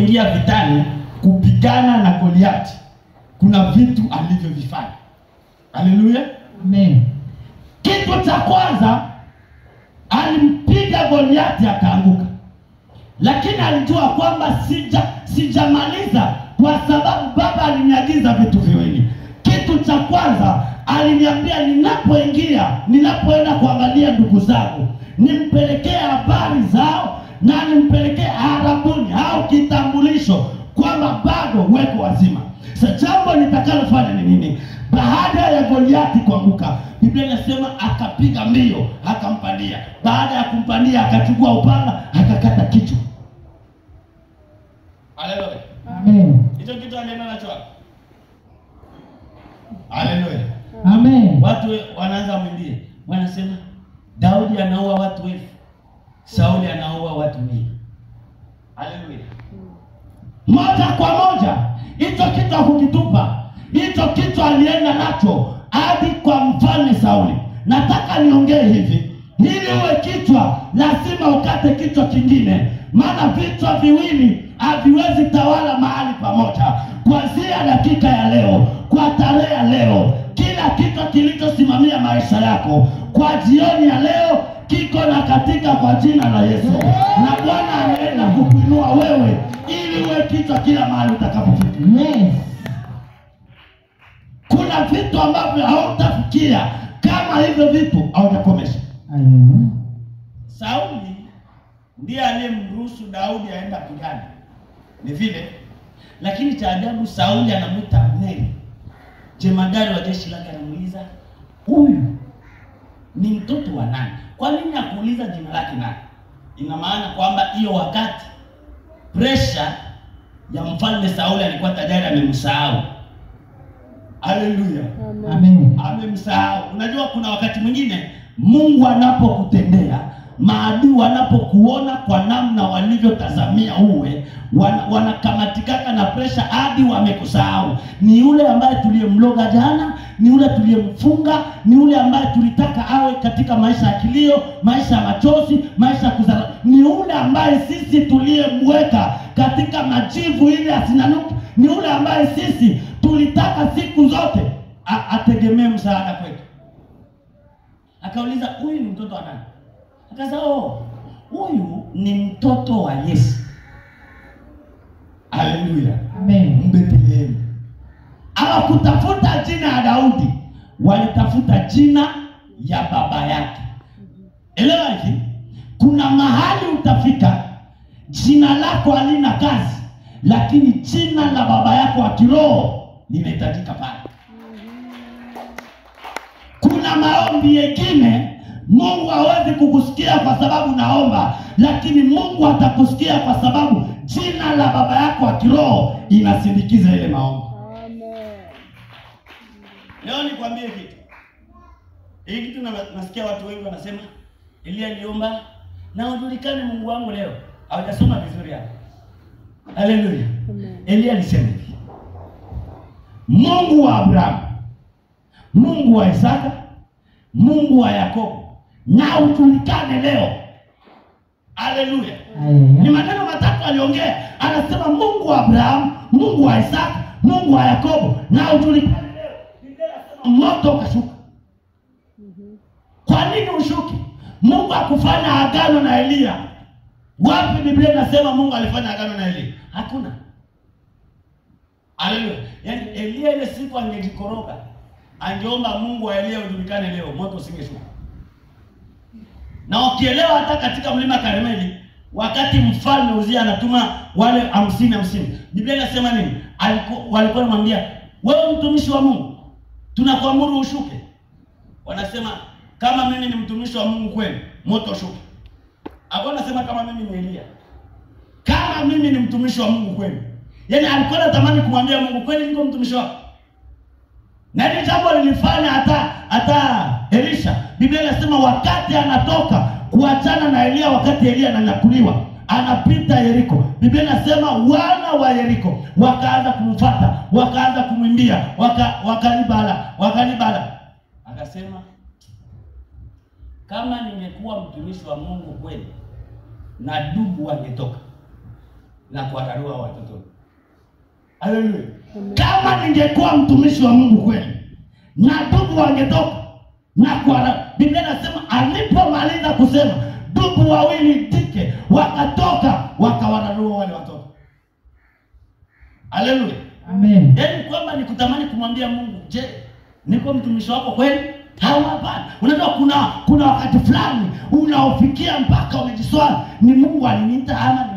ingia vitani kupigana na Goliati, kuna vitu alivyovifanya. Haleluya. Amen. Kitu cha kwanza, alimpiga Goliati akaanguka. Lakini alijua kwamba sijamaliza, kwa sababu Baba aliniagiza vitu viwili. Kitu cha kwanza aliniambia ninapoenda kuangalia ndugu zangu, nimpelekee habari zao na nimpelekee arabuni au kitambulisho kwamba bado weko wazima. Sasa jambo nitakalofanya ni nini? Baada ya Goliati kuanguka, Biblia inasema akapiga mbio akampandia. Baada ya kumpandia akachukua upanga akakata kichwa. Haleluya. Amen. Hicho kitu alienda nacho. Haleluya. Amen. Watu wanaanza mwambie, wanasema Daudi anaua watu 1000, Sauli anaua watu 100. Haleluya. Moja kwa moja hicho kitu hakukitupa. Hicho kitu alienda nacho hadi kwa mfalme Sauli. Nataka niongee hivi, ili uwe kichwa lazima ukate kichwa kingine, maana vichwa viwili haviwezi tawala mahali pamoja. Kuanzia dakika ya leo, kwa tarehe ya leo, kila kichwa kilichosimamia maisha yako kwa jioni ya leo kiko na katika kwa jina la Yesu. Na Bwana anaenda kukuinua wewe ili uwe kichwa kila mahali utakapofika. Yes. Kuna vitu ambavyo hautafikia kama hivyo vitu hautakomesha. Amen. Sauli ndiye aliyemruhusu Daudi aenda pigana. Ni vile, lakini cha ajabu Sauli anamuita Abneri, jemadari wa jeshi lake, anamuuliza huyu ni mtoto wa nani? Kwa nini akuuliza jina lake nani? Ina maana kwamba hiyo wakati pressure ya mfalme Sauli alikuwa tayari amemsahau. Haleluya. Amen. Amemsahau. Unajua kuna wakati mwingine Mungu anapokutendea, maadui wanapokuona kwa namna walivyotazamia uwe, wanakamatikaka na pressure hadi wamekusahau. Ni yule ambaye tuliyemloga jana, ni yule tuliyemfunga, ni yule ambaye tulitaka awe katika maisha ya kilio, maisha ya machozi, maisha ya kuzara. Ni yule ambaye sisi tuliyemweka katika majivu ili asinanuke. Ni yule ambaye sisi tulitaka siku zote ategemee msaada kwetu. Akauliza, huyu ni mtoto wa nani? Akasema, huyu ni mtoto wa Yesu. Haleluya. Amen. Mbethlehemu. Hawakutafuta jina ya Daudi, walitafuta jina ya baba yake. Elewa hivi, kuna mahali utafika jina lako halina kazi, lakini jina la baba yako wa kiroho linahitajika pale. Kuna maombi mengine Mungu hawezi kukusikia kwa sababu naomba, lakini Mungu atakusikia kwa sababu jina la baba yako wa kiroho inasindikiza ile maombi. Amen. Leo nikwambie kitu. Hii kitu nasikia watu wengi wanasema Elia aliomba na ujulikane Mungu wangu leo. Hawajasoma vizuri hapo. Haleluya. Elia alisema hivi, Mungu wa Abrahamu, Mungu wa Isaka, Mungu wa Yakobo, na ujulikane leo. Haleluya. Ni maneno matatu aliongea. Anasema Mungu wa Abrahamu, Mungu wa Isaka, Mungu wa Yakobo, na ujulikane leo. Biblia inasema moto ukashuka. Kwa nini ushuke? Mungu akufanya agano na Elia. Wapi Biblia inasema Mungu alifanya agano na Elia? Hakuna. Haleluya. Yaani Elia ile siku angejikoroga, angeomba Mungu wa Elia ujulikane leo, moto usingeshuka. Na ukielewa hata katika mlima Karmeli, wakati mfalme Uzia anatuma wale 50, Biblia inasema nini? Walikuwa wanamwambia, wewe mtumishi wa Mungu, tunakuamuru ushuke. Wanasema, kama mimi ni mtumishi wa Mungu kweli, moto ushuke. Hapo anasema kama mimi ni Elia, kama mimi ni mtumishi wa Mungu kweli. Yaani alikuwa anatamani kumwambia Mungu, kweli niko mtumishi wako. Na hili jambo lilifanya hata Elisha. Biblia inasema wakati anatoka kuachana na Elia, wakati Elia ananyakuliwa, anapita Yeriko. Biblia inasema wana wa Yeriko wakaanza kumfuata, wakaanza kumwimbia, wakalibala. Akasema, kama ningekuwa mtumishi wa Mungu kweli, na dubu angetoka. na kuwadarua watoto. Haleluya. Kama ningekuwa mtumishi wa Mungu kweli, na dubu wangetoka na kwa Biblia inasema alipomaliza kusema dubu wawili tike wakatoka wakawararua wale watoto. Haleluya. Amen. Yaani kwamba nikutamani kumwambia Mungu, je, niko mtumishi wako kweli? Hapana. Unajua kuna wakati fulani unaofikia mpaka umejiswali, ni Mungu aliniita ama